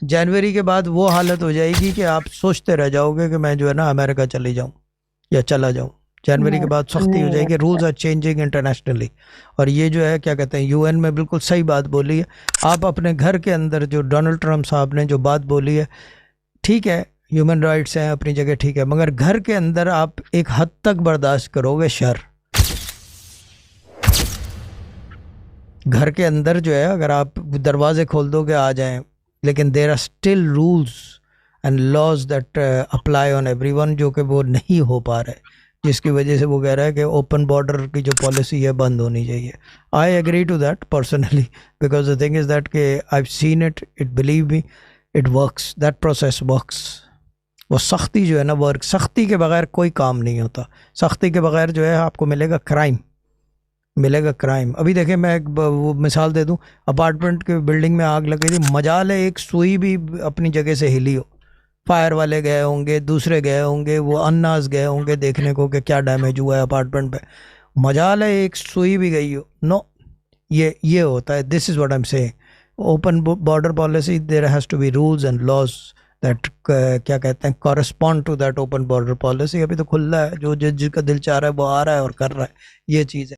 जनवरी के बाद वो हालत हो जाएगी कि आप सोचते रह जाओगे कि मैं जो है ना अमेरिका चली जाऊं या चला जाऊं। जनवरी के बाद सख्ती हो नहीं जाएगी, रखता। Rules are changing internationally. और ये जो है क्या कहते हैं, यूएन में बिल्कुल सही बात बोली है। आप अपने घर के अंदर जो डोनाल्ड ट्रंप साहब ने जो बात बोली है, ठीक है, ह्यूमन राइट्स हैं अपनी जगह, ठीक है, मगर घर के अंदर आप एक हद तक बर्दाश्त करोगे शर। घर के अंदर जो है अगर आप दरवाजे खोल दोगे आ जाएं, लेकिन there are still rules and laws that apply on everyone, जो कि वो नहीं हो पा रहे, जिसकी वजह से वो कह रहा है कि ओपन बॉर्डर की जो पॉलिसी है बंद होनी चाहिए। I agree to that personally, because the thing is that कि I have seen it, it believe me, it works, that process works. वो सख्ती जो है ना, वर्क, सख्ती के बगैर कोई काम नहीं होता। सख्ती के बगैर जो है आपको मिलेगा क्राइम, मिलेगा क्राइम। अभी देखें, मैं एक वो मिसाल दे दूं, अपार्टमेंट के बिल्डिंग में आग लगी थी, मजाल है एक सुई भी अपनी जगह से हिली हो। फायर वाले गए होंगे, दूसरे गए होंगे, वो अन्नास गए होंगे देखने को कि क्या डैमेज हुआ है अपार्टमेंट पे, मजाल है एक सुई भी गई हो। नो, ये होता है। This is what I am saying, open border policy, there has to be rules and laws that क्या कहते हैं, correspond to that open border policy. अभी तो खुला है, जो जिसका दिल चाह रहा है वो आ रहा है और कर रहा है, ये चीज़ है।